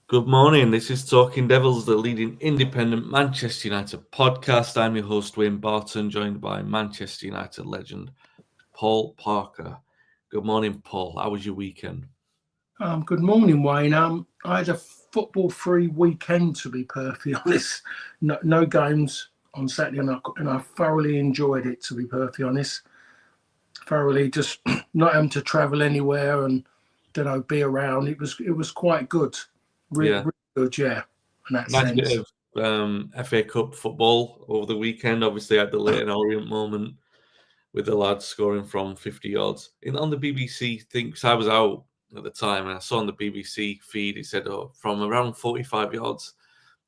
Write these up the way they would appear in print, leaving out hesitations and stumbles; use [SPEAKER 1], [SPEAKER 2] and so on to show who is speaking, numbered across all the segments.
[SPEAKER 1] Good morning. This is Talking Devils, the leading independent Manchester United podcast. I'm your host, Wayne Barton, joined by Manchester United legend Paul Parker. Good morning, Paul. How was your weekend?
[SPEAKER 2] Good morning, Wayne. I had a football-free weekend, to be perfectly honest. No games on Saturday, and I thoroughly enjoyed it, to be perfectly honest. Thoroughly, just not having to travel anywhere and be around. It was quite good, really,
[SPEAKER 1] Yeah,
[SPEAKER 2] really good, yeah, in that
[SPEAKER 1] nice bit
[SPEAKER 2] sense.
[SPEAKER 1] of FA Cup football over the weekend. Obviously, had the Leighton Orient moment with the lads scoring from 50 yards. On the BBC thing, because I was out at the time and I saw on the BBC feed, it said, from around 45 yards.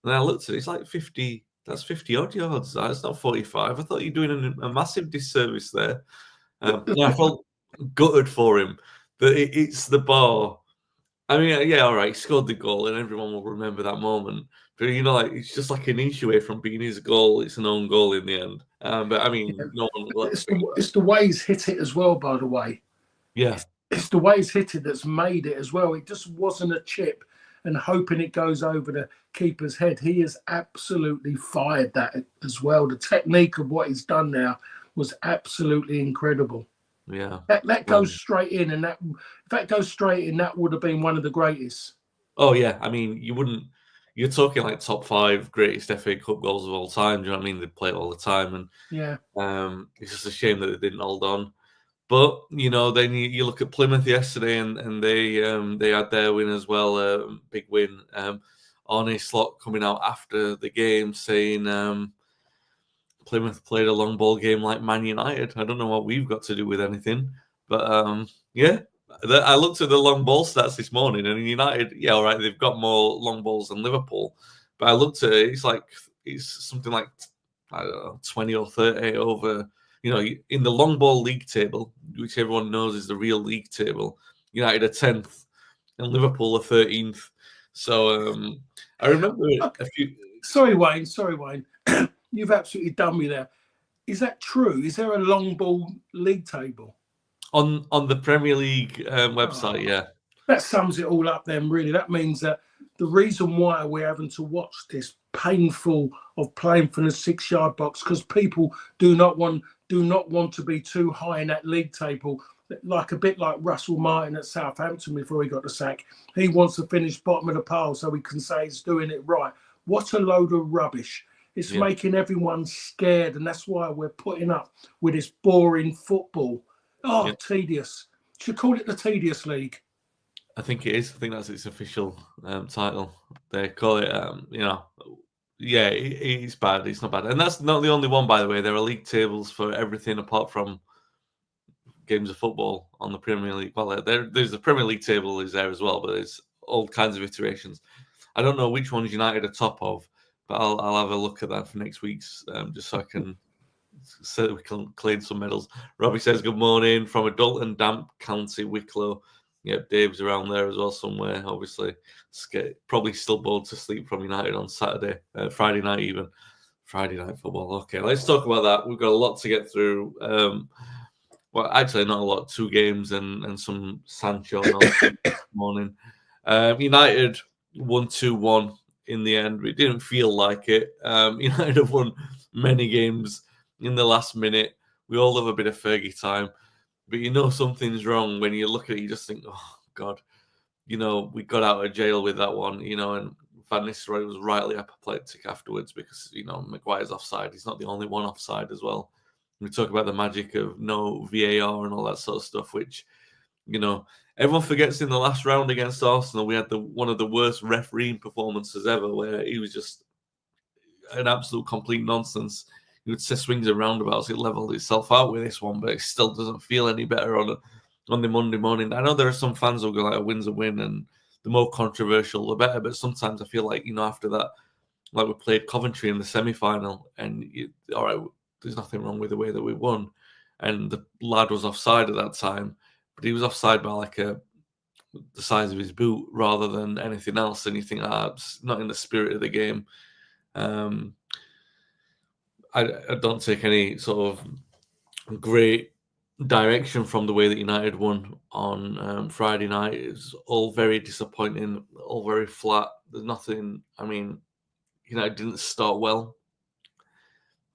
[SPEAKER 1] And I looked at it, it's like 50, that's 50 odd yards. That's not 45. I thought you're doing a massive disservice there. I felt gutted for him that it's the bar. I mean, yeah, all right, he scored the goal and everyone will remember that moment. But, like, it's just like an inch away from being his goal. It's an own goal in the end. But, I mean, no one will ever
[SPEAKER 2] It's
[SPEAKER 1] forget
[SPEAKER 2] the,
[SPEAKER 1] that.
[SPEAKER 2] it's the way he's hit it as well, by the way.
[SPEAKER 1] Yeah,
[SPEAKER 2] It's the way he's hit it that's made it as well. It just wasn't a chip and hoping it goes over the keeper's head. He has absolutely fired that as well. The technique of what he's done now was absolutely incredible.
[SPEAKER 1] yeah.
[SPEAKER 2] That
[SPEAKER 1] Well,
[SPEAKER 2] goes straight in, and if that goes straight in, that would have been one of the greatest.
[SPEAKER 1] oh, yeah. I mean, you're talking like top five greatest FA Cup goals of all time. Do you know what I mean? They play it all the time. And
[SPEAKER 2] Yeah,
[SPEAKER 1] it's just a shame that they didn't hold on. But then you look at Plymouth yesterday, and they had their win as well, big win. Arne Slot coming out after the game saying Plymouth played a long ball game like Man United. I don't know what we've got to do with anything, but yeah. I looked at the long ball stats this morning, and United, yeah, all right, they've got more long balls than Liverpool, but I looked at it, it's something like, I don't know, 20 or 30 over. In the long ball league table, which everyone knows is the real league table, United are 10th and Liverpool are 13th. So I remember
[SPEAKER 2] okay.
[SPEAKER 1] a few
[SPEAKER 2] Sorry, Wayne. Sorry, Wayne. You've absolutely done me there. Is that true? Is there a long ball league table?
[SPEAKER 1] on the Premier League website.
[SPEAKER 2] Oh,
[SPEAKER 1] Yeah,
[SPEAKER 2] that sums it all up then, really. That means that the reason why we're having to watch this painful of playing from the 6 yard box, because people do not want to be too high in that league table, like a bit like Russell Martin at Southampton before he got the sack. He wants to finish bottom of the pile so he can say he's doing it right. What a load of rubbish. It's
[SPEAKER 1] yeah,
[SPEAKER 2] making everyone scared, and that's why we're putting up with this boring football. Oh,
[SPEAKER 1] yeah.
[SPEAKER 2] tedious. Should call it the tedious league.
[SPEAKER 1] I think it is. I think that's its official title. They call it. Yeah, it's bad. It's not bad, and that's not the only one, by the way. There are league tables for everything apart from games of football on the Premier League. Well, there's the Premier League table is there as well, but there's all kinds of iterations. I don't know which ones United are top of, but I'll have a look at that for next week's, just so we can claim some medals. Robbie says good morning from a dull and damp County Wicklow. Yep, Dave's around there as well somewhere. Obviously, probably still bored to sleep from United on Saturday, Friday night even. Friday night football. Okay, let's talk about that. We've got a lot to get through. Well, actually, not a lot. 2 games and some Sancho morning. United won 2-1 in the end. It didn't feel like it. United have won many games in the last minute. We all have a bit of Fergie time, but something's wrong when you look at it. You just think, oh God, we got out of jail with that one. And Van Nistelrooy was rightly apoplectic afterwards because Maguire's offside. He's not the only one offside as well. We talk about the magic of no VAR and all that sort of stuff, which everyone forgets. In the last round against Arsenal, we had one of the worst refereeing performances ever, where he was just an absolute complete nonsense. You would say swings and roundabouts. It leveled itself out with this one, but it still doesn't feel any better on the Monday morning. I know there are some fans who go like, a win's a win, and the more controversial, the better. But sometimes I feel like, after that, like we played Coventry in the semi-final, and all right, there's nothing wrong with the way that we won. And the lad was offside at that time, but he was offside by like the size of his boot rather than anything else. And you think, it's not in the spirit of the game. I don't take any sort of great direction from the way that United won on Friday night. It was all very disappointing, all very flat. There's nothing. I mean, United didn't start well.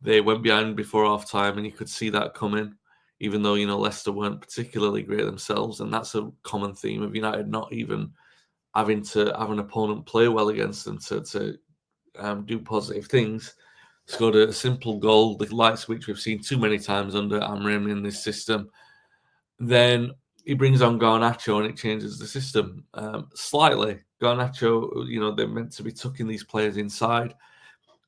[SPEAKER 1] They went behind before half time, and you could see that coming. Even though Leicester weren't particularly great themselves, and that's a common theme of United not even having to have an opponent play well against them to do positive things. Scored a simple goal, the light switch we've seen too many times under Amrim in this system. Then he brings on Garnacho and it changes the system slightly. Garnacho, they're meant to be tucking these players inside,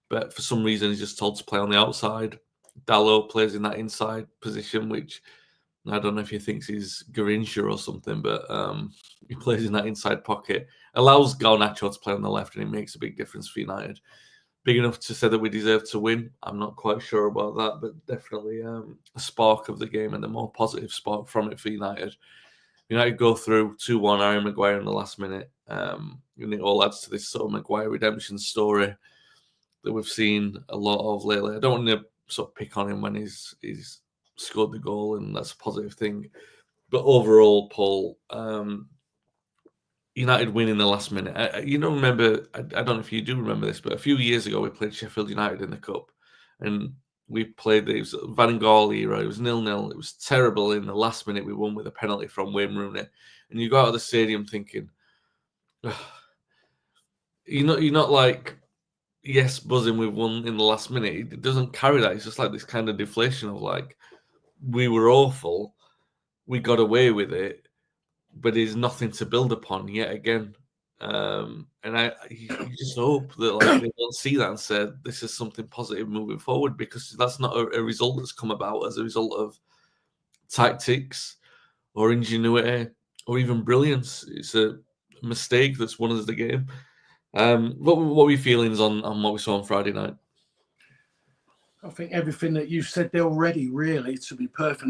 [SPEAKER 1] but for some reason he's just told to play on the outside. Dalot plays in that inside position, which I don't know if he thinks he's Garrincha or something, but he plays in that inside pocket. Allows Garnacho to play on the left, and it makes a big difference for United. Big enough to say that we deserve to win. I'm not quite sure about that, but definitely a spark of the game and a more positive spark from it for United. United go through 2-1, Harry Maguire in the last minute. And it all adds to this sort of Maguire redemption story that we've seen a lot of lately. I don't want to sort of pick on him when he's scored the goal, and that's a positive thing. But overall, Paul, United win in the last minute. Remember, I don't know if you do remember this, but a few years ago we played Sheffield United in the Cup, and we played, it was Van Gaal era, it was 0-0, it was terrible. In the last minute we won with a penalty from Wayne Rooney, and you go out of the stadium thinking, you're not like, yes, buzzing we've won in the last minute. It doesn't carry that. It's just like this kind of deflation of like, we were awful, we got away with it, but there's nothing to build upon yet again. And you just hope that they don't see that and say this is something positive moving forward, because that's not a result that's come about as a result of tactics or ingenuity or even brilliance. It's a mistake that's won us the game. What were your feelings on what we saw on Friday night?
[SPEAKER 2] I think everything that you've said there already, really, to be perfect,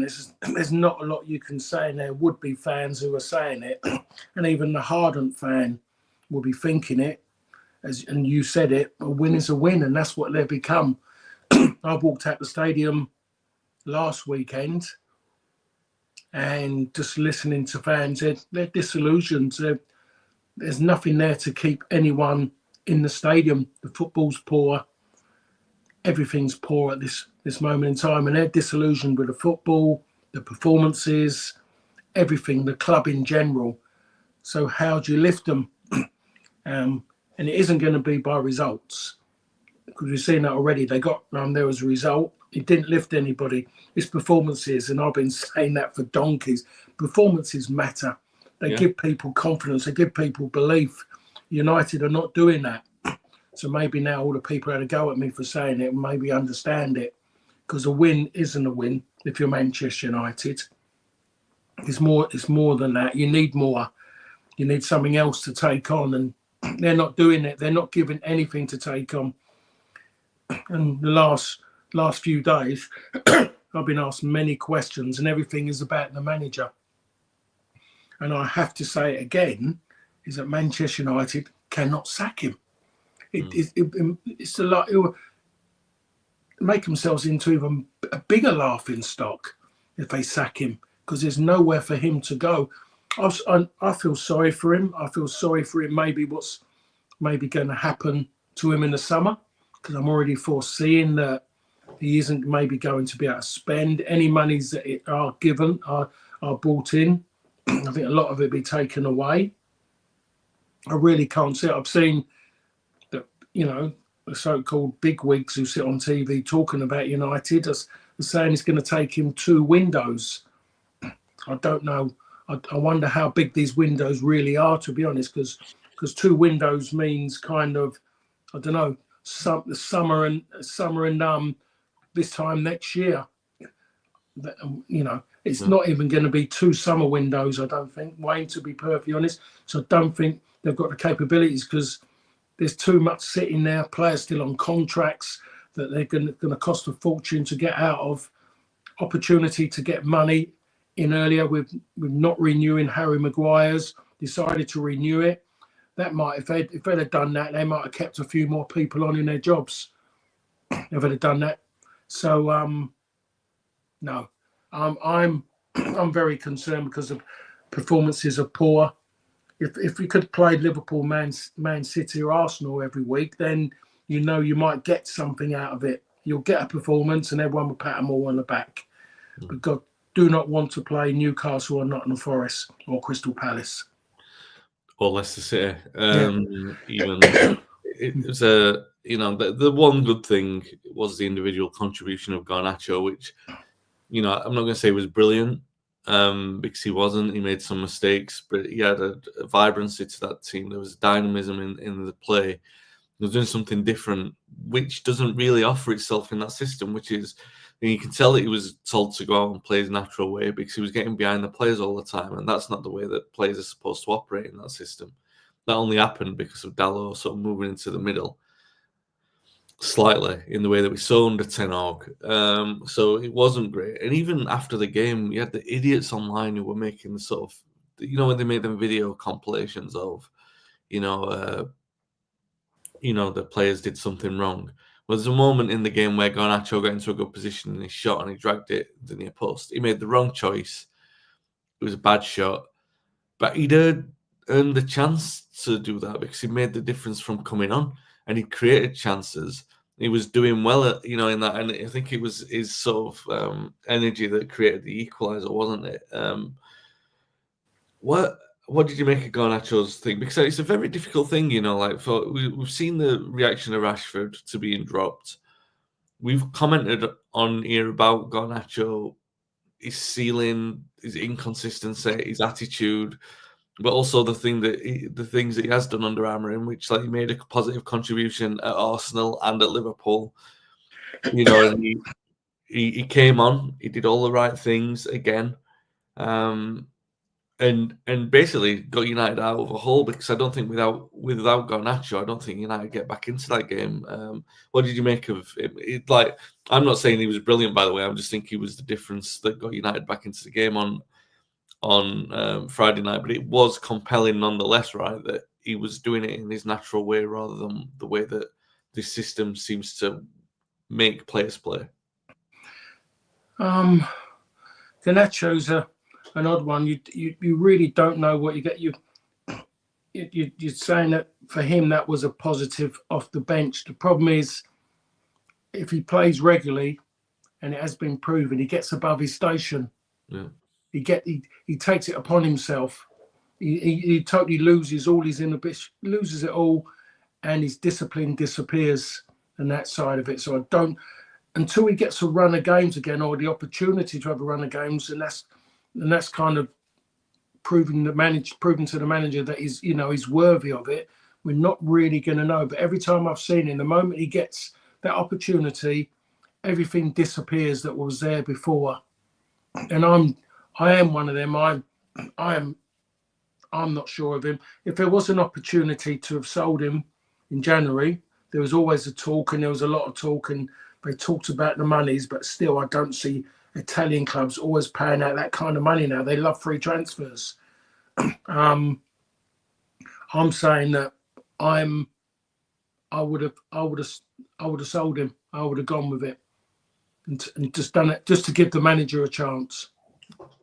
[SPEAKER 2] there's not a lot you can say, and there would be fans who are saying it, and even the hardened fan will be thinking it, and you said it, a win is a win, and that's what they've become. I walked out the stadium last weekend, and just listening to fans, they're disillusioned. There's nothing there to keep anyone in the stadium. The football's poor. Everything's poor at this moment in time, and they're disillusioned with the football, the performances, everything, the club in general. So how do you lift them? And it isn't going to be by results, because we've seen that already. They got there was a result. It didn't lift anybody. It's performances, and I've been saying that for donkeys. Performances matter. They give people confidence. They give people belief. United are not doing that. So maybe now all the people had a go at me for saying it and maybe understand it, because a win isn't a win if you're Manchester United. It's more than that. You need more. You need something else to take on, and they're not doing it. They're not giving anything to take on. And the last few days, I've been asked many questions, and everything is about the manager. And I have to say it again, is that Manchester United cannot sack him. It's a lot. It will make themselves into even a bigger laughing stock if they sack him, because there's nowhere for him to go. I feel sorry for him. I feel sorry for him. Maybe what's going to happen to him in the summer, because I'm already foreseeing that he isn't maybe going to be able to spend any monies that are given are brought in. I think a lot of it be taken away. I really can't see it. I've seen that, the so-called bigwigs who sit on TV talking about United are saying it's going to take him 2 windows. I don't know. I wonder how big these windows really are, to be honest, because 2 windows means kind of, I don't know, summer and this time next year. It's not even going to be 2 summer windows, I don't think, Wayne, to be perfectly honest. So I don't think they've got the capabilities, because there's too much sitting there, players still on contracts that they're going to cost a fortune to get out of, opportunity to get money in earlier with not renewing Harry Maguire's, decided to renew it. That might, if they'd have done that, they might have kept a few more people on in their jobs if they'd have done that. So, no, I'm very concerned because the performances are poor. if we could play Liverpool, Man City, or Arsenal every week, then you know you might get something out of it. You'll get a performance, and everyone will pat them all on the back. But God, do not want to play Newcastle or Nottingham Forest or Crystal Palace
[SPEAKER 1] or Leicester City. Even it was the one good thing was the individual contribution of Garnacho, which I'm not going to say was brilliant because he wasn't. He made some mistakes, but he had a vibrancy to that team. There was dynamism in the play. He was doing something different, which doesn't really offer itself in that system, which is, you can tell that he was told to go out and play his natural way because he was getting behind the players all the time, and that's not the way that players are supposed to operate in that system. That only happened because of Dalot sort of moving into the middle slightly in the way that we saw under Ten Hag. So it wasn't great. And even after the game, you had the idiots online who were making the sort of, when they made them video compilations of, the players did something wrong. Well, there's a moment in the game where Garnacho got into a good position and he shot and he dragged it to the near post. He made the wrong choice. It was a bad shot. But he'd earned the chance to do that because he made the difference from coming on and he created chances. He was doing well, in that. And I think it was his sort of energy that created the equaliser, wasn't it? What did you make of Garnacho's thing? Because it's a very difficult thing, we've seen the reaction of Rashford to being dropped. We've commented on here about Garnacho, his ceiling, his inconsistency, his attitude, but also the things that he has done under Amorim, which he made a positive contribution at Arsenal and at Liverpool. And he came on, he did all the right things again. And basically got United out of a hole because I don't think without Garnacho, I don't think United get back into that game. What did you make of him? I'm not saying he was brilliant, by the way. I'm just thinking he was the difference that got United back into the game on Friday night. But it was compelling nonetheless, right? That he was doing it in his natural way rather than the way that this system seems to make players play.
[SPEAKER 2] Garnacho's an odd one. You really don't know what you get. You're saying that for him that was a positive off the bench. The problem is if he plays regularly, and it has been proven, he gets above his station.
[SPEAKER 1] Yeah.
[SPEAKER 2] He takes it upon himself. He totally loses all his inhibition, loses it all, and his discipline disappears and that side of it. So I don't, until he gets a run of games again or the opportunity to have a run of games, and that's kind of proving to the manager that he's worthy of it. We're not really going to know. But every time I've seen him, the moment he gets that opportunity, everything disappears that was there before. And I am one of them. I'm not sure of him. If there was an opportunity to have sold him in January, there was always a talk, and there was a lot of talk, and they talked about the monies, but still I don't see Italian clubs always paying out that kind of money now. They love free transfers. I'm saying that I would have sold him. I would have gone with it and just done it just to give the manager a chance.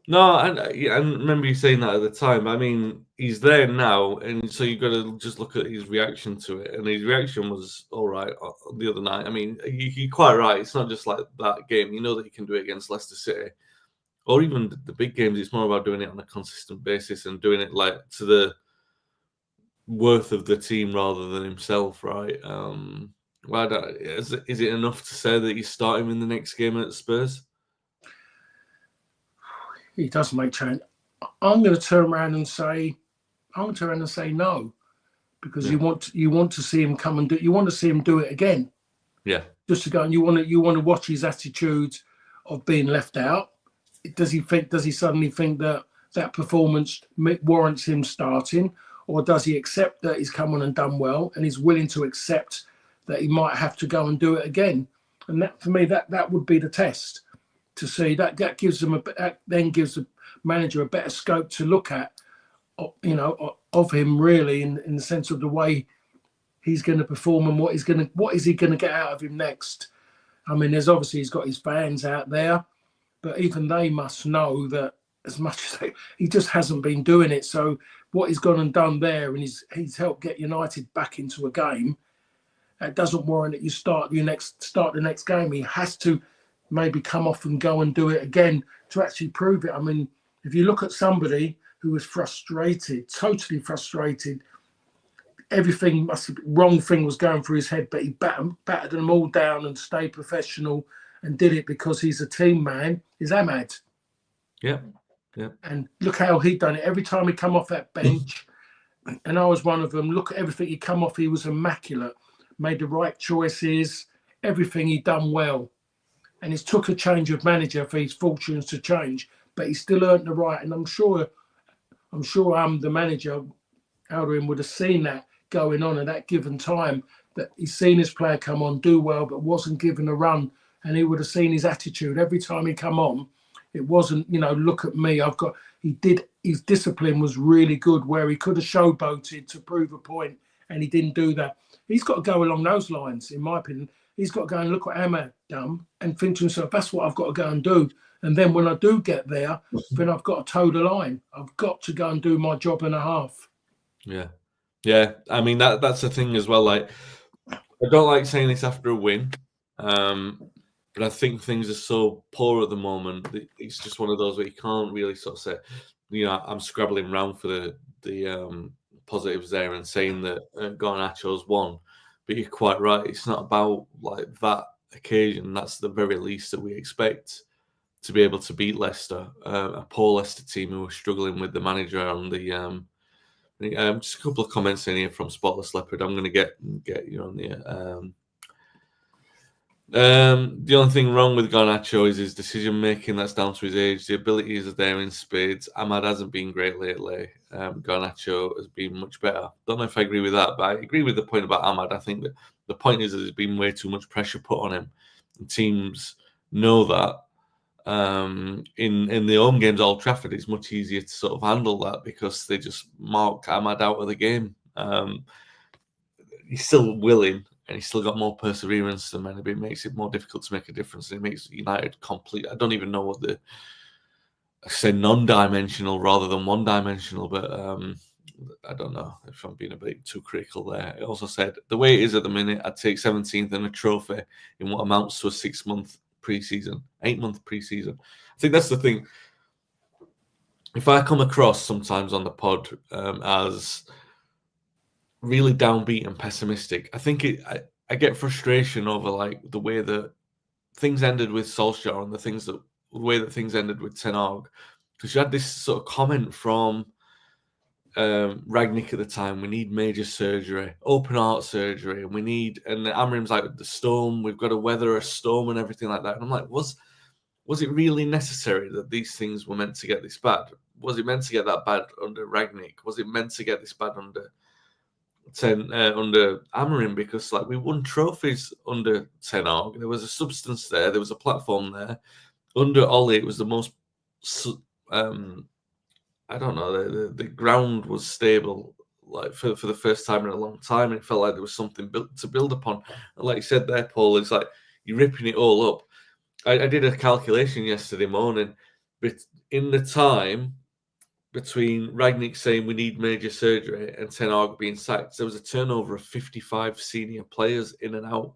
[SPEAKER 1] No, and I remember you saying that at the time. I mean, he's there now, and so you've got to just look at his reaction to it. And his reaction was all right the other night. I mean, you're quite right. It's not just like that game. You know that you can do it against Leicester City, or even the big games. It's more about doing it on a consistent basis and doing it to the worth of the team rather than himself, right? Is it enough to say that you start him in the next game at Spurs?
[SPEAKER 2] He does make change. I'm going to turn around and say no, because you want to see him come and do. You want to see him do it again.
[SPEAKER 1] Yeah.
[SPEAKER 2] Just to go, and you want to watch his attitude of being left out. Does he suddenly think that performance warrants him starting, or does he accept that he's come on and done well and he's willing to accept that he might have to go and do it again? And that, for me, that would be the test. To see that gives them then gives the manager a better scope to look at, of him really in the sense of the way he's going to perform and what is he going to get out of him next. I mean, he's got his fans out there, but even they must know that as much as he just hasn't been doing it. So what he's gone and done there, and he's helped get United back into a game. It doesn't warrant that you start the next game. He has to maybe come off and go and do it again to actually prove it. I mean, if you look at somebody who was frustrated, totally frustrated, everything wrong thing was going through his head, but he battered them all down and stayed professional and did it because he's a team man, is Ahmad.
[SPEAKER 1] Yeah. Yeah.
[SPEAKER 2] And look how he done it. Every time he come off that bench, and I was one of them, look at everything he come off, he was immaculate. Made the right choices, everything he done well. And it's took a change of manager for his fortunes to change, but he still earned the right. And I'm sure the manager, Alderweireld, would have seen that going on at that given time, that he's seen his player come on, do well, but wasn't given a run. And he would have seen his attitude. Every time he come on, it wasn't, look at me. His discipline was really good, where he could have showboated to prove a point, and he didn't do that. He's got to go along those lines, in my opinion. He's got to go and look what Ahmad done and think to himself, that's what I've got to go and do. And then when I do get there, then I've got to toe the line. I've got to go and do my job and a half.
[SPEAKER 1] Yeah. Yeah. I mean, that's the thing as well. Like, I don't like saying this after a win, but I think things are so poor at the moment. It's just one of those where you can't really sort of say, I'm scrabbling around for the positives there and saying that Garnacho's won. But you're quite right. It's not about like that occasion. That's the very least that we expect to be able to beat Leicester, a poor Leicester team who are struggling with the manager on the. Just a couple of comments in here from Spotless Leopard. I'm going to get you on the. The only thing wrong with Garnacho is his decision making. That's down to his age. The abilities are there in spades. Ahmad hasn't been great lately. Garnacho has been much better. Don't know if I agree with that, but I agree with the point about Ahmad. I think that the point is that there's been way too much pressure put on him. And teams know that. In the home games, Old Trafford, it's much easier to sort of handle that because they just mark Ahmad out of the game. He's still willing. And he's still got more perseverance than men. It makes it more difficult to make a difference. It makes United complete. I don't even know what I say non-dimensional rather than one-dimensional, but I don't know if I'm being a bit too critical there. It also said, the way it is at the minute, I'd take 17th and a trophy in what amounts to a 8-month pre-season. I think that's the thing. If I come across sometimes on the pod as really downbeat and pessimistic, I think I get frustration over like the way that things ended with Solskjaer and the way that things ended with Ten Hag, because you had this sort of comment from Ragnick at the time: we need major surgery, open heart surgery, and Amrim's like, the storm, we've got to weather a storm and everything like that. And I'm like, was it really necessary that these things were meant to get this bad? Was it meant to get that bad under Ragnick? Was it meant to get this bad under Amorim? Because like we won trophies under Ten Hag, there was a substance there, there was a platform there. Under Ollie, it was the most I don't know, the ground was stable like for the first time in a long time, and it felt like there was something to build upon. And like you said there, Paul, it's like you're ripping it all up. I did a calculation yesterday morning, but in the time between Ragnick saying we need major surgery and Ten Hag being sacked, there was a turnover of 55 senior players in and out.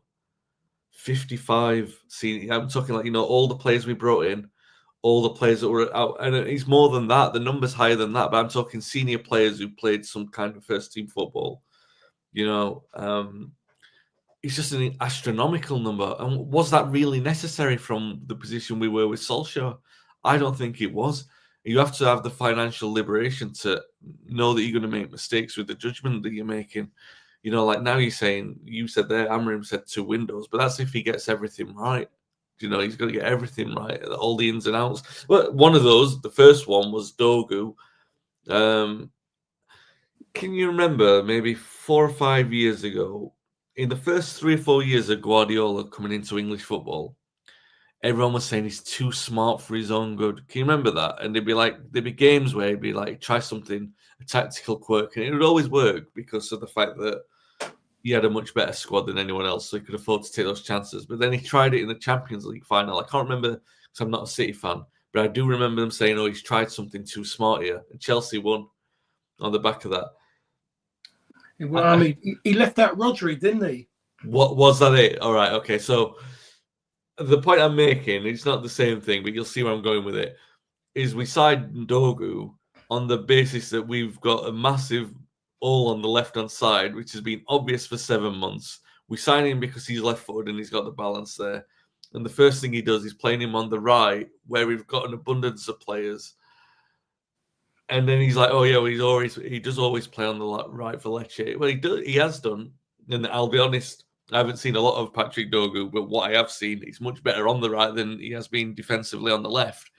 [SPEAKER 1] 55 senior. I'm talking like, all the players we brought in, all the players that were out. And it's more than that. The number's higher than that. But I'm talking senior players who played some kind of first-team football. It's just an astronomical number. And was that really necessary from the position we were with Solskjaer? I don't think it was. You have to have the financial liberation to know that you're going to make mistakes with the judgment that you're making. Like now you said there, Amorim said 2 windows, but that's if he gets everything right. He's got to get everything right, all the ins and outs. Well, one of those, the first one was Dogu. Can you remember maybe 4 or 5 years ago, in the first 3 or 4 years of Guardiola coming into English football, everyone was saying he's too smart for his own good. Can you remember that? And there'd be games where he'd be like, try something, a tactical quirk, and it would always work because of the fact that he had a much better squad than anyone else, so he could afford to take those chances. But then he tried it in the Champions League final. I can't remember because I'm not a City fan, But I do remember them saying, "Oh, he's tried something too smart here," and Chelsea won on the back of that.
[SPEAKER 2] Well, I mean, he left out Rodri, didn't he?
[SPEAKER 1] What was that? It all right? Okay, so the point I'm making, it's not the same thing, but you'll see where I'm going with it. Is we signed Ndogu on the basis that we've got a massive hole on the left-hand side, which has been obvious for 7 months. We sign him because he's left-footed and he's got the balance there. And the first thing he does is playing him on the right, where we've got an abundance of players. And then he's like, "Oh yeah, well, he does always play on the right for Lecce." Well, he has done. And I'll be honest, I haven't seen a lot of Patrick Dogu, but what I have seen, he's much better on the right than he has been defensively on the left.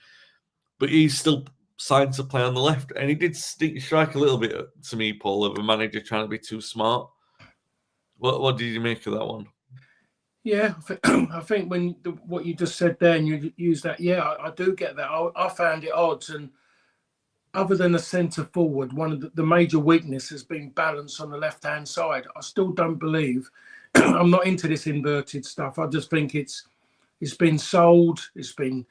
[SPEAKER 1] But he's still signed to play on the left, and he did strike a little bit to me, Paul, of a manager trying to be too smart. What did you make of that one?
[SPEAKER 2] Yeah, I think when what you just said there, and you use that, yeah, I do get that. I found it odd, and other than a centre forward, one of the major weakness has been balance on the left-hand side. I still don't believe. I'm not into this inverted stuff. I just think it's been sold. It's been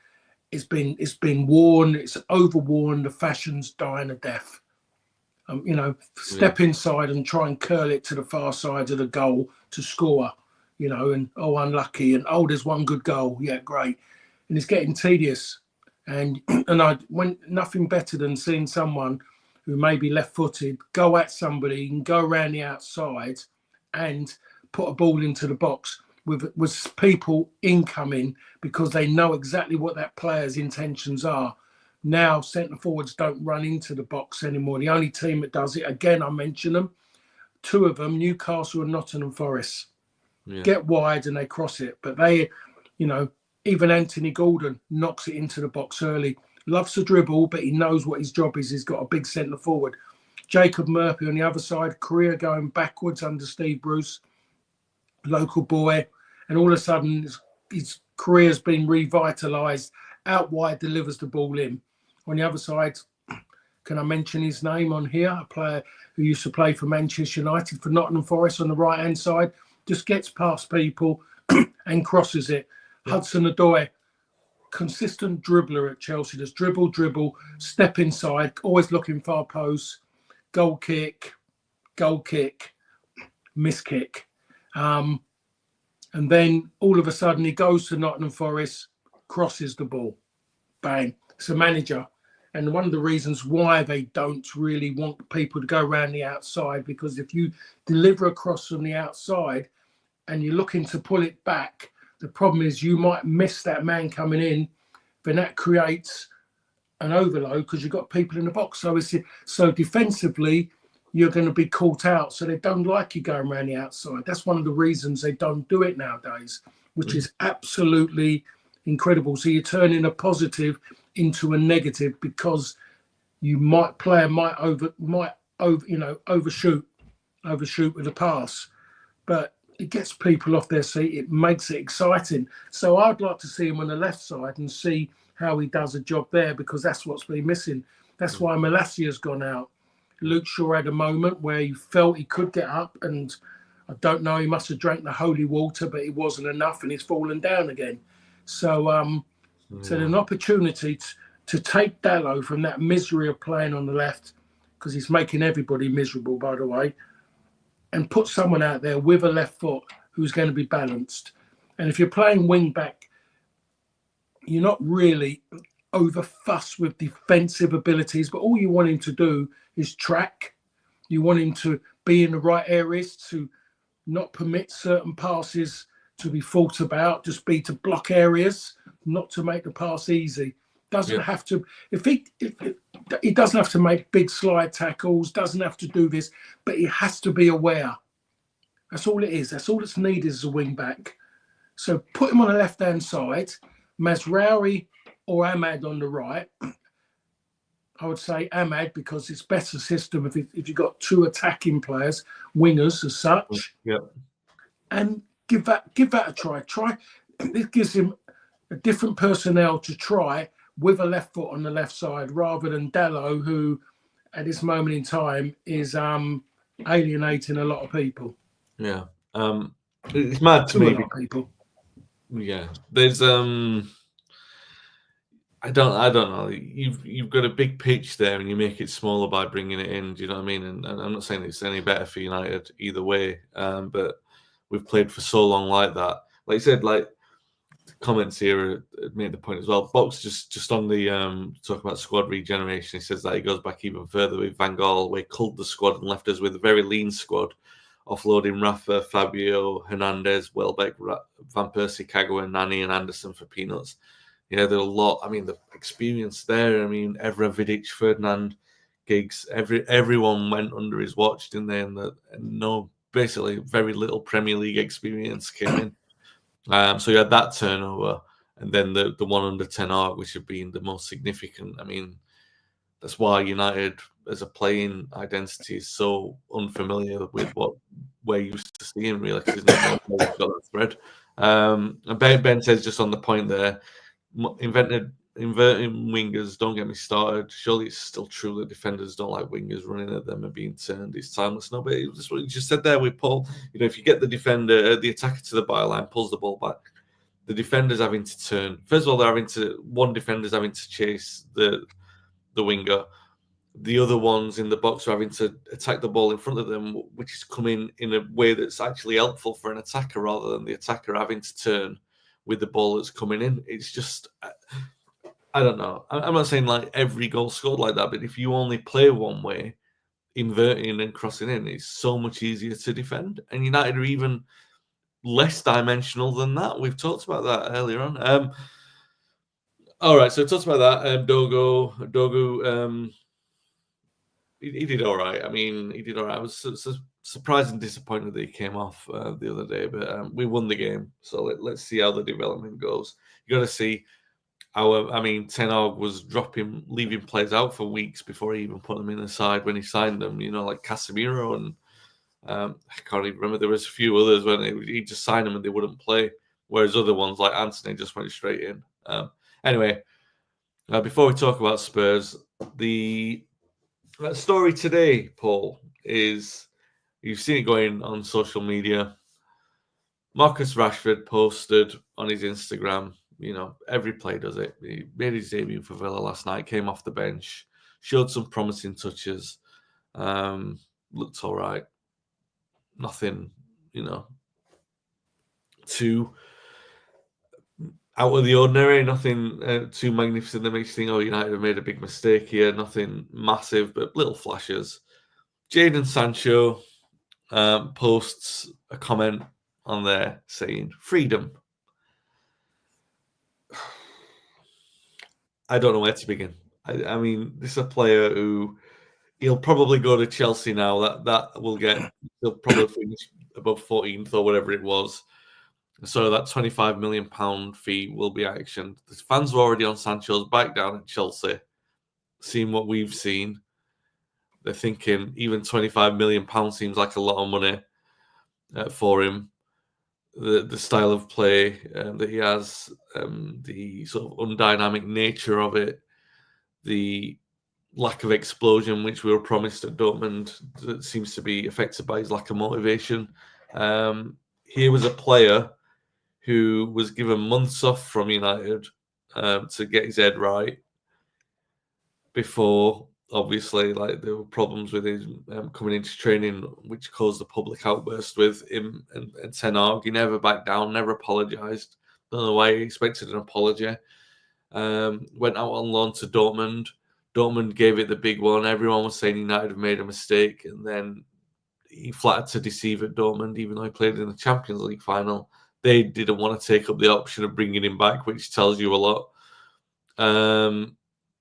[SPEAKER 2] worn. It's overworn. The fashion's dying a death. Step inside and try and curl it to the far side of the goal to score. And unlucky, and there's one good goal. Yeah, great. And it's getting tedious. And I went nothing better than seeing someone who may be left-footed go at somebody and go around the outside and put a ball into the box with people incoming because they know exactly what that player's intentions are. Now centre forwards don't run into the box anymore. The only team that does it, again, I mention them, two of them, Newcastle and Nottingham Forest. Yeah. Get wide and they cross it. But they, even Anthony Gordon knocks it into the box early. Loves to dribble, but he knows what his job is. He's got a big centre forward. Jacob Murphy on the other side, career going backwards under Steve Bruce, local boy. And all of a sudden, his career's been revitalised. Out wide, delivers the ball in. On the other side, can I mention his name on here? A player who used to play for Manchester United, for Nottingham Forest on the right-hand side. Just gets past people and crosses it. Yeah. Hudson-Odoi, consistent dribbler at Chelsea. Just dribble, step inside, always looking far post, goal kick, miss kick. And then all of a sudden he goes to Nottingham Forest, crosses the ball. Bang. It's a manager. And one of the reasons why they don't really want people to go around the outside, because if you deliver a cross from the outside and you're looking to pull it back, the problem is you might miss that man coming in. Then that creates an overload because you've got people in the box. So defensively, you're going to be caught out. So they don't like you going around the outside. That's one of the reasons they don't do it nowadays, which is absolutely incredible. So you're turning a positive into a negative because player might overshoot with a pass, but it gets people off their seat. It makes it exciting. So I'd like to see him on the left side and see how he does a job there, because that's what's been missing. That's why Malasia's gone out. Luke Shaw had a moment where he felt he could get up, and I don't know, he must have drank the holy water, but it wasn't enough and he's fallen down again. So there's an opportunity to take Dalot from that misery of playing on the left, because he's making everybody miserable, by the way, and put someone out there with a left foot who's going to be balanced. And if you're playing wing back, you're not really over fussed with defensive abilities, but all you want him to do is track. You want him to be in the right areas, to not permit certain passes to be thought about, just be to block areas, not to make the pass easy. Doesn't have to, if he doesn't have to make big slide tackles, doesn't have to do this, but he has to be aware. That's all it is. That's all that's needed as a wing back. So put him on the left-hand side, Mazraoui or Ahmad on the right. I would say Ahmad, because it's better system if you've got two attacking players, wingers as such.
[SPEAKER 1] Yeah.
[SPEAKER 2] And give that a try. This gives him a different personnel to try with a left foot on the left side, rather than Dalot, who at this moment in time is alienating a lot of people.
[SPEAKER 1] Yeah. It's mad to me.
[SPEAKER 2] A lot of people.
[SPEAKER 1] Yeah. There's I don't know. You've got a big pitch there, and you make it smaller by bringing it in. Do you know what I mean? And I'm not saying it's any better for United either way, but we've played for so long like that. Like you said, like comments here made the point as well. Box just on the talk about squad regeneration. He says that he goes back even further with Van Gaal, where he culled the squad and left us with a very lean squad, offloading Rafa, Fabio, Hernandez, Welbeck, Van Persie, Kagawa, Nani, and Anderson for peanuts. Yeah, there are a lot. I mean, the experience there. I mean, Evra, Vidic, Ferdinand, Giggs, everyone went under his watch, didn't they? And no, basically, very little Premier League experience came in. So you had that turnover, and then the one under Ten Hag, which have been the most significant. I mean, that's why United as a playing identity is so unfamiliar with what we're used to seeing, really, because there's no one got that thread. And Ben says just on the point there, inverting wingers, don't get me started. Surely it's still true that defenders don't like wingers running at them and being turned. It's timeless. No, but it was what you just said there with Paul. You know, if you get the defender, the attacker to the byline, pulls the ball back, the defender's having to turn. First of all, one defender's having to chase the winger. The other ones in the box are having to attack the ball in front of them, which is coming in a way that's actually helpful for an attacker rather than the attacker having to turn with the ball that's coming in. It's just, I don't know. I'm not saying like every goal scored like that, but if you only play one way, inverting and crossing in, it's so much easier to defend. And United are even less dimensional than that. We've talked about that earlier on. All right, so we talked about that. Dogu, he did all right. I mean, he did all right. I was surprised and disappointed that he came off the other day, but we won the game. So let's see how the development goes. You got to see Ten Hag was leaving players out for weeks before he even put them in the side when he signed them. You know, like Casemiro and I can't even remember. There was a few others when he just signed them and they wouldn't play, whereas other ones like Anthony just went straight in. Anyway, before we talk about Spurs, the story today, Paul, is you've seen it going on social media. Marcus Rashford posted on his Instagram, you know, every player does it. He made his debut for Villa last night, came off the bench, showed some promising touches, looked all right. Nothing, you know, too out of the ordinary, nothing too magnificent that makes you think, oh, United have made a big mistake here. Nothing massive, but little flashes. Jadon Sancho posts a comment on there saying, freedom. I don't know where to begin. I mean, this is a player who he'll probably go to Chelsea now. He'll probably finish above 14th or whatever it was. So that £25 million fee will be actioned. The fans were already on Sancho's back down at Chelsea, seeing what we've seen. They're thinking even £25 million seems like a lot of money for him. The style of play that he has, the sort of undynamic nature of it, the lack of explosion which we were promised at Dortmund that seems to be affected by his lack of motivation. Here was a player who was given months off from United to get his head right before, obviously, like there were problems with his coming into training, which caused a public outburst with him and Ten Hag. He never backed down, never apologised. Don't know why he expected an apology. Went out on loan to Dortmund. Dortmund gave it the big one. Everyone was saying United have made a mistake, and then he flattered to deceive at Dortmund, even though he played in the Champions League final. They didn't want to take up the option of bringing him back, which tells you a lot.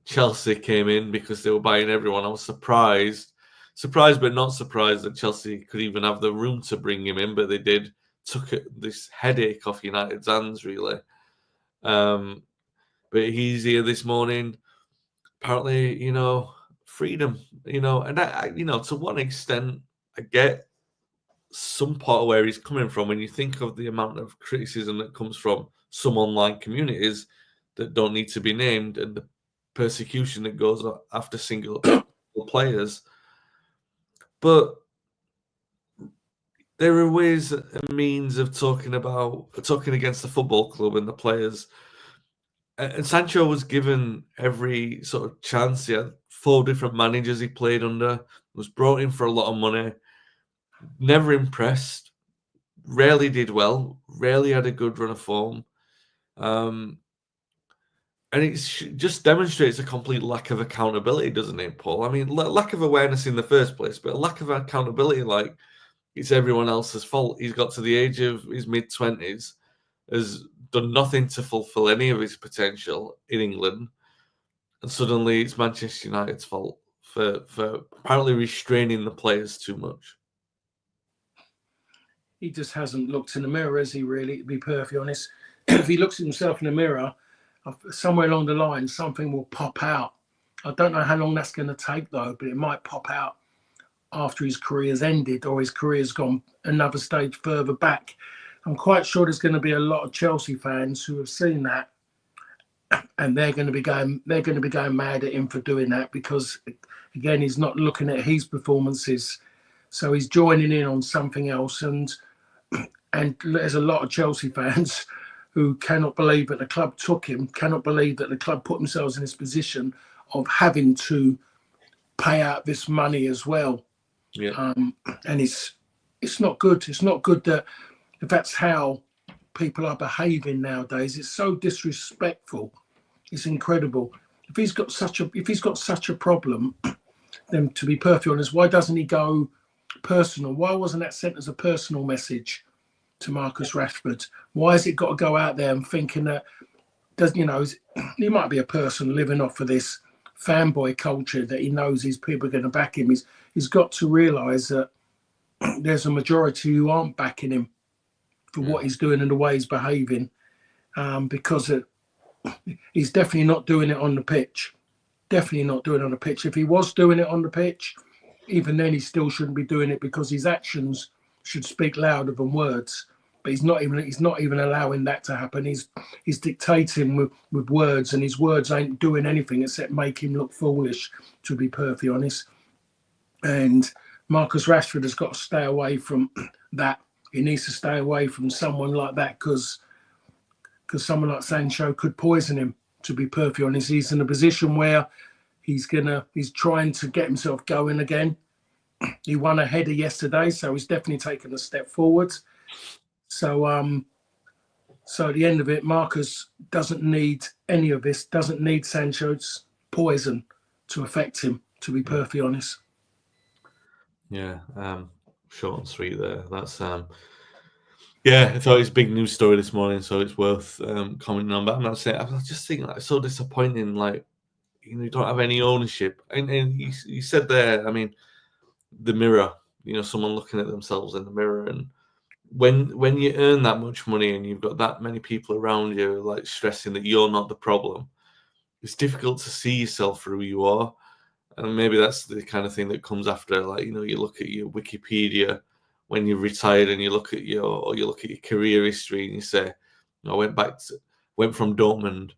[SPEAKER 1] Chelsea came in because they were buying everyone. I was surprised but not surprised that Chelsea could even have the room to bring him in, but they did. Took this headache off United's hands, really. But he's here this morning. Apparently, you know, freedom, you know, and I you know, to one extent, I get some part of where he's coming from when you think of the amount of criticism that comes from some online communities that don't need to be named and the persecution that goes after single players. But there are ways and means of talking against the football club and the players And Sancho was given every sort of chance. He had 4 different managers he played under, was brought in for a lot of money, never impressed, rarely did well, rarely had a good run of form. And it just demonstrates a complete lack of accountability, doesn't it, Paul? I mean, lack of awareness in the first place, but a lack of accountability, like it's everyone else's fault. He's got to the age of his mid-20s, has done nothing to fulfill any of his potential in England, and suddenly it's Manchester United's fault for apparently restraining the players too much.
[SPEAKER 2] He just hasn't looked in the mirror, has he, really, to be perfectly honest? If he looks at himself in the mirror, somewhere along the line, something will pop out. I don't know how long that's going to take, though, but it might pop out after his career's ended or his career's gone another stage further back. I'm quite sure there's going to be a lot of Chelsea fans who have seen that, and they're going to be going mad at him for doing that because, again, he's not looking at his performances, so he's joining in on something else. And there's a lot of Chelsea fans who cannot believe that the club took him, cannot believe that the club put themselves in this position of having to pay out this money as well.
[SPEAKER 1] Yeah.
[SPEAKER 2] And it's not good. It's not good that if that's how people are behaving nowadays. It's so disrespectful. It's incredible. If he's got such a problem, then to be perfectly honest, why doesn't he go personal? Why wasn't that sent as a personal message to Marcus Rashford? Why has it got to go out there and thinking that he might be a person living off of this fanboy culture that he knows his people are going to back him. He's got to realise that there's a majority who aren't backing him for what he's doing and the way he's behaving, because he's definitely not doing it on the pitch. Definitely not doing it on the pitch. If he was doing it on the pitch, even then he still shouldn't be doing it because his actions should speak louder than words. But he's not even allowing that to happen. He's dictating with words, and his words ain't doing anything except make him look foolish, to be perfectly honest. And Marcus Rashford has got to stay away from that. He needs to stay away from someone like that because someone like Sancho could poison him, to be perfectly honest. He's in a position where he's trying to get himself going again. He won a header yesterday, so he's definitely taken a step forward. So at the end of it, Marcus doesn't need any of this, doesn't need Sancho's poison to affect him, to be perfectly honest.
[SPEAKER 1] Yeah, short and sweet there. That's yeah, I thought it was a big news story this morning, so it's worth commenting on. But I'm not saying, I was just thinking, like, it's so disappointing. Like, you don't have any ownership, and you said there, I mean, the mirror. Someone looking at themselves in the mirror, and when you earn that much money and you've got that many people around you, like stressing that you're not the problem, it's difficult to see yourself for who you are. And maybe that's the kind of thing that comes after, like, you look at your Wikipedia when you're retired and you look at your career history and you say, I went from Dortmund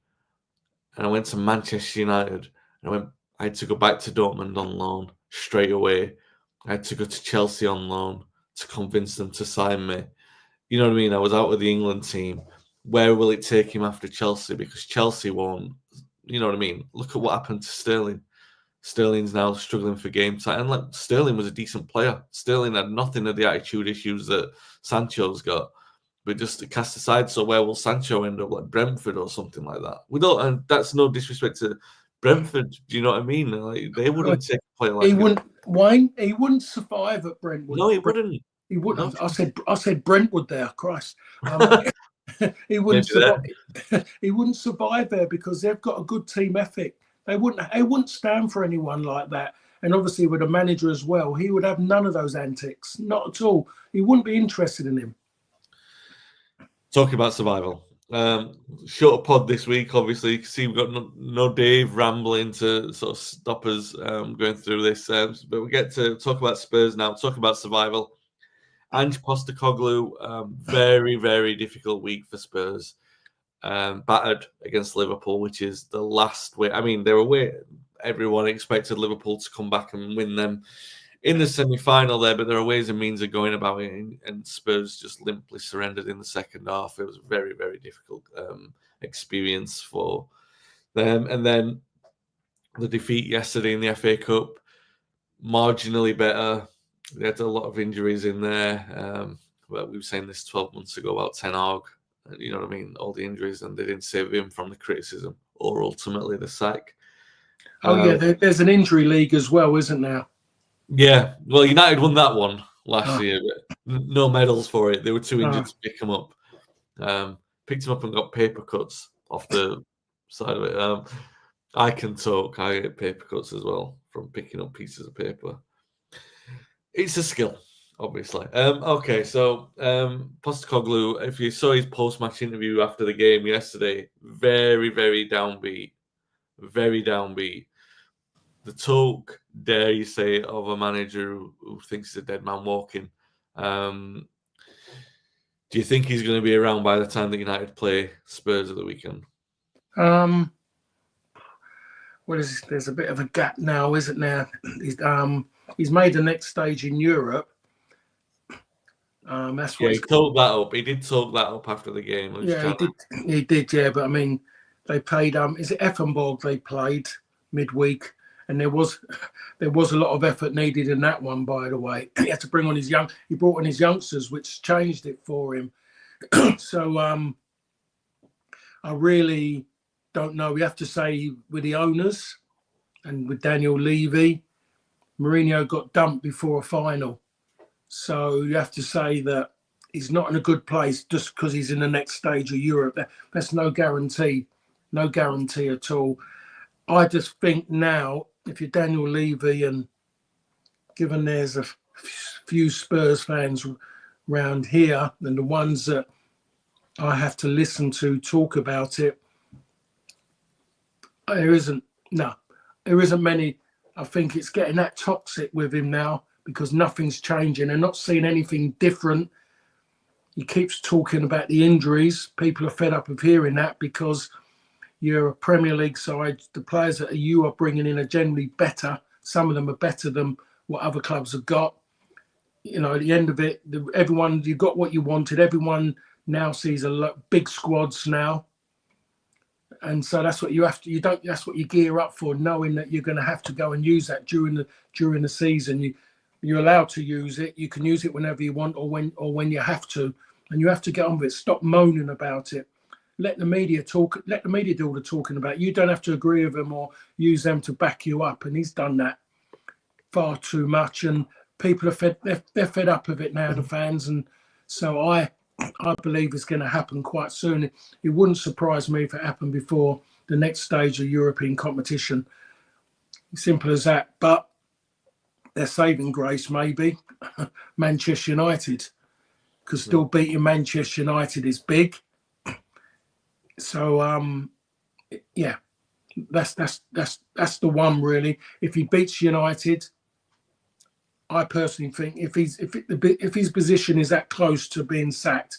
[SPEAKER 1] and I went to Manchester United and I had to go back to Dortmund on loan straight away. I had to go to Chelsea on loan to convince them to sign me. You know what I mean? I was out with the England team. Where will it take him after Chelsea? Because Chelsea won't. You know what I mean? Look at what happened to Sterling. Sterling's now struggling for game time. And like, Sterling was a decent player. Sterling had nothing of the attitude issues that Sancho's got, but just cast aside. So where will Sancho end up? Like Brentford or something like that? We don't, and that's no disrespect to Brentford. Do you know what I mean? Like, they wouldn't take a player like him.
[SPEAKER 2] Wayne, he wouldn't survive at Brentwood.
[SPEAKER 1] No, he wouldn't.
[SPEAKER 2] He wouldn't.
[SPEAKER 1] No.
[SPEAKER 2] I said Brentwood there. Christ, he wouldn't survive. He wouldn't survive there because they've got a good team ethic. They wouldn't stand for anyone like that. And obviously with a manager as well, he would have none of those antics. Not at all. He wouldn't be interested in him.
[SPEAKER 1] Talking about survival. Shorter pod this week, obviously. You can see we've got no Dave rambling to sort of stop us going through this. But we get to talk about Spurs now, talk about survival. Ange Postecoglou, very, very difficult week for Spurs. Battered against Liverpool, which is the last way. I mean, they were away. Everyone expected Liverpool to come back and win them in the semi-final there, but there are ways and means of going about it, and Spurs just limply surrendered in the second half. It was a very, very difficult experience for them. And then the defeat yesterday in the FA Cup, marginally better. They had a lot of injuries in there. But we were saying this 12 months ago about Ten Hag. You know what I mean? All the injuries, and they didn't save him from the criticism or ultimately the sack.
[SPEAKER 2] There's an injury league as well, isn't there?
[SPEAKER 1] Yeah, well, United won that one last year, but no medals for it. They were too injured to pick them up. Picked them up and got paper cuts off the side of it. I can talk. I get paper cuts as well from picking up pieces of paper. It's a skill, obviously. Okay, so Postecoglou, if you saw his post-match interview after the game yesterday, very, very downbeat. Very downbeat. The talk, dare you say, of a manager who thinks he's a dead man walking. Do you think he's going to be around by the time that United play Spurs at the weekend?
[SPEAKER 2] Well, there's a bit of a gap now, isn't there? He's made the next stage in Europe. That's what
[SPEAKER 1] he talked that up. He did talk that up after the game.
[SPEAKER 2] Yeah, he did. Yeah, but I mean, they played. Is it Effenberg they played midweek? And there was a lot of effort needed in that one, by the way. He had to bring on he brought on his youngsters, which changed it for him. So I really don't know. We have to say with the owners and with Daniel Levy, Mourinho got dumped before a final. So you have to say that he's not in a good place just because he's in the next stage of Europe. That's no guarantee at all. I just think now, if you're Daniel Levy, and given there's a few Spurs fans around here, and the ones that I have to listen to talk about it, there isn't many. I think it's getting that toxic with him now because nothing's changing. They're not seeing anything different. He keeps talking about the injuries. People are fed up of hearing that because you're a Premier League side. The players that you are bringing in are generally better. Some of them are better than what other clubs have got. You know, at the end of it, everyone, you got what you wanted. Everyone now sees big squads now. And so that's what you have to. That's what you gear up for, knowing that you're going to have to go and use that during the season. You're allowed to use it. You can use it whenever you want, or when you have to, and you have to get on with it. Stop moaning about it. Let the media talk. Let the media do all the talking about it. You don't have to agree with them or use them to back you up. And he's done that far too much. And people are they're fed up of it now, the fans. And so I believe it's going to happen quite soon. It wouldn't surprise me if it happened before the next stage of European competition. Simple as that. But their saving grace maybe Manchester United, because still beating Manchester United is big. So yeah, that's the one really. If he beats United, I personally think if his position is that close to being sacked,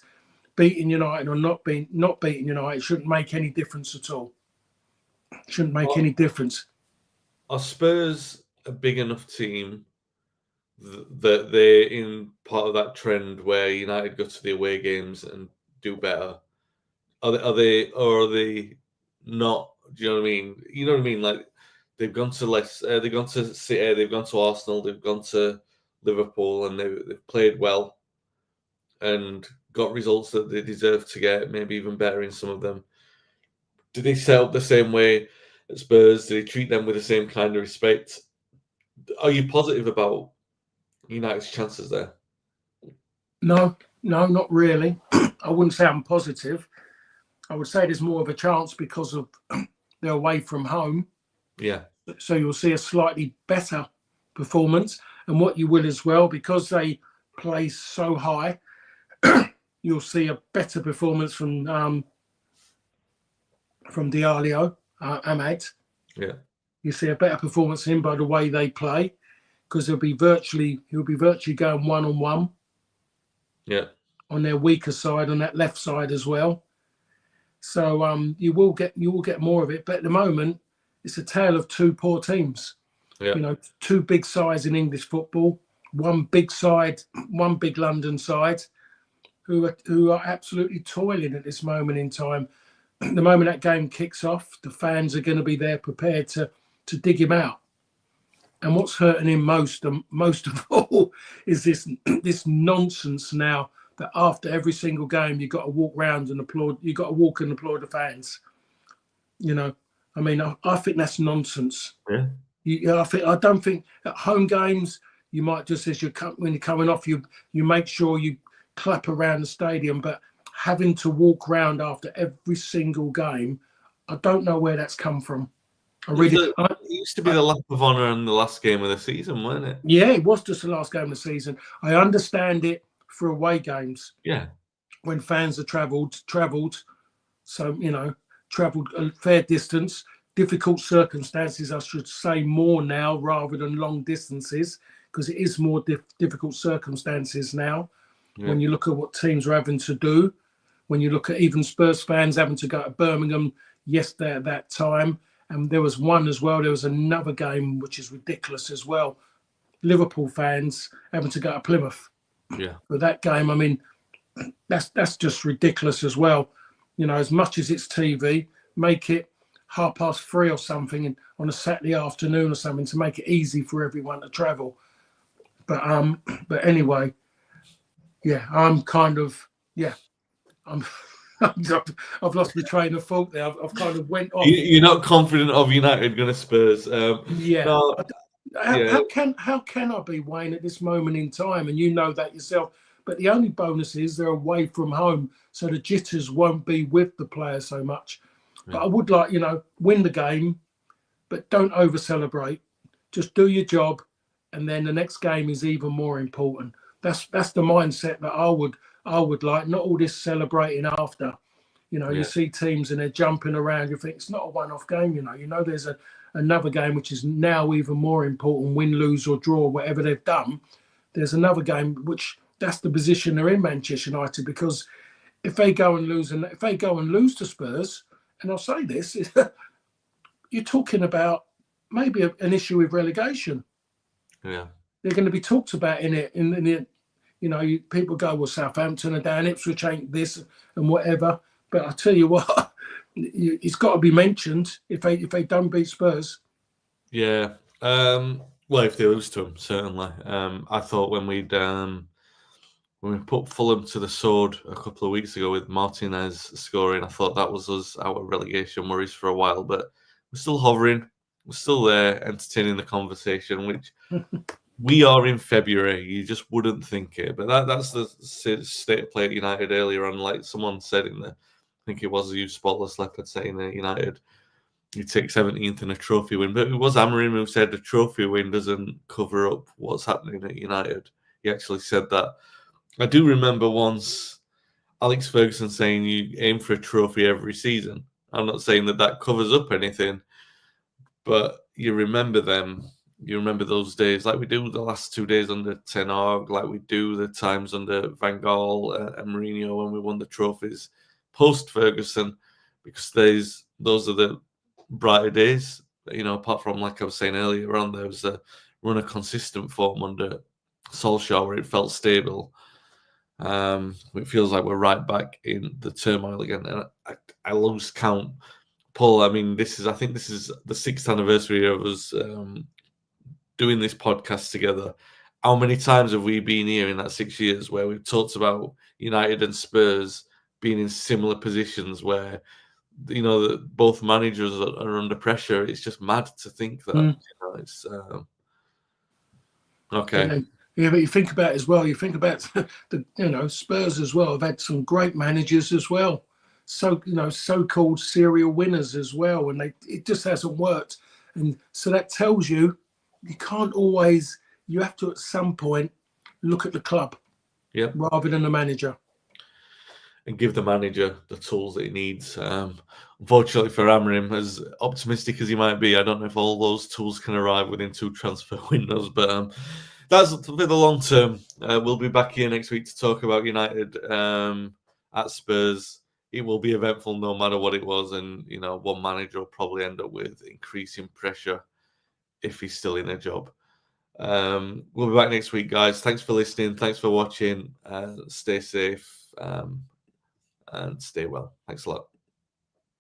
[SPEAKER 2] beating United or not beating United shouldn't make any difference at all. Shouldn't make any difference.
[SPEAKER 1] Are Spurs a big enough team that they're in part of that trend where United go to the away games and do better? Are they not? Do you know what I mean? You know what I mean? Like they've gone to Leicester, they've gone to City, they've gone to Arsenal, they've gone to Liverpool, and they've played well and got results that they deserve to get, maybe even better in some of them. Do they set up the same way at Spurs? Do they treat them with the same kind of respect? Are you positive about United's chances there?
[SPEAKER 2] No, not really. I wouldn't say I'm positive. I would say there's more of a chance because of they're away from home.
[SPEAKER 1] Yeah.
[SPEAKER 2] So you'll see a slightly better performance. And what you will as well, because they play so high, you'll see a better performance from Diallo, Ahmed.
[SPEAKER 1] Yeah.
[SPEAKER 2] You see a better performance in him by the way they play, because he'll be virtually going one-on-one.
[SPEAKER 1] Yeah.
[SPEAKER 2] On their weaker side, on that left side as well. So you will get more of it. But at the moment, it's a tale of two poor teams.
[SPEAKER 1] Yeah.
[SPEAKER 2] You know, two big sides in English football, one big side, one big London side, who are absolutely toiling at this moment in time. The moment that game kicks off, the fans are going to be there prepared to dig him out. And what's hurting him most of all is this nonsense now that after every single game you've got to walk around and applaud. You've got to walk and applaud the fans. You know, I mean, I think that's nonsense.
[SPEAKER 1] Yeah.
[SPEAKER 2] I don't think at home games you might just when you're coming off you make sure you clap around the stadium, but having to walk around after every single game, I don't know where that's come from.
[SPEAKER 1] It used to be the lap of honour in the last game of the season, wasn't it?
[SPEAKER 2] Yeah, it was just the last game of the season. I understand it for away games.
[SPEAKER 1] Yeah.
[SPEAKER 2] When fans have travelled, so travelled a fair distance, difficult circumstances, I should say more now rather than long distances, because it is more difficult circumstances now. Yeah. When you look at what teams are having to do, when you look at even Spurs fans having to go to Birmingham yesterday at that time, and there was one as well. There was another game which is ridiculous as well. Liverpool fans having to go to Plymouth.
[SPEAKER 1] Yeah.
[SPEAKER 2] For that game, I mean, that's just ridiculous as well. You know, as much as it's TV, make it 3:30 or something, and on a Saturday afternoon or something to make it easy for everyone to travel. But anyway, yeah, I've lost my train of thought there. I've kind of went off.
[SPEAKER 1] You're not confident of United going to Spurs?
[SPEAKER 2] Yeah. No, how can I be, Wayne, at this moment in time? And you know that yourself. But the only bonus is they're away from home, so the jitters won't be with the players so much. Yeah. But I would like, win the game, but don't over celebrate. Just do your job, and then the next game is even more important. That's the mindset that I would like. Not all this celebrating after. You see teams and they're jumping around. You think it's not a one-off game. There's another game which is now even more important. Win, lose, or draw, whatever they've done. There's another game which that's the position they're in, Manchester United, because if they go and lose to Spurs, and I'll say this, you're talking about maybe an issue with relegation.
[SPEAKER 1] Yeah,
[SPEAKER 2] they're going to be talked about in it. People go, well, Southampton are down, Ipswich ain't this and whatever. But I tell you what, it's got to be mentioned if they don't beat Spurs.
[SPEAKER 1] Yeah. Well, if they lose to them, certainly. I thought when we put Fulham to the sword a couple of weeks ago with Martinez scoring, I thought that was our relegation worries for a while. But we're still hovering. We're still there, entertaining the conversation, which we are in February. You just wouldn't think it. But that's the state of play at United earlier on. Like someone said I think it was you, Spotless Leopard, saying that United, you take 17th in a trophy win. But it was Amorim who said a trophy win doesn't cover up what's happening at United. He actually said that. I do remember once Alex Ferguson saying you aim for a trophy every season. I'm not saying that covers up anything, but you remember them. You remember those days like we do the last 2 days under Ten Hag, like we do the times under Van Gaal and Mourinho when we won the trophies post-Ferguson, because those are the brighter days. Apart from, like I was saying earlier on, there was a run of consistent form under Solskjaer where it felt stable. It feels like we're right back in the turmoil again, and I lose count. Paul, I mean, I think this is the 6th anniversary of us doing this podcast together. How many times have we been here in that 6 years where we've talked about United and Spurs being in similar positions where, both managers are under pressure? It's just mad to think that. It's okay.
[SPEAKER 2] Yeah, but you think about it as well. You think about the Spurs as well have had some great managers as well. So so-called serial winners as well, and it just hasn't worked. And so that tells you can't always. You have to at some point look at the club, rather than the manager,
[SPEAKER 1] and give the manager the tools that he needs. Unfortunately for Amorim, as optimistic as he might be, I don't know if all those tools can arrive within 2 transfer windows. But that's for the long term. We'll be back here next week to talk about United at Spurs. It will be eventful no matter what it was, and one manager will probably end up with increasing pressure if he's still in a job. We'll be back next week, guys. Thanks for listening. Thanks for watching. Stay safe and stay well. Thanks a lot.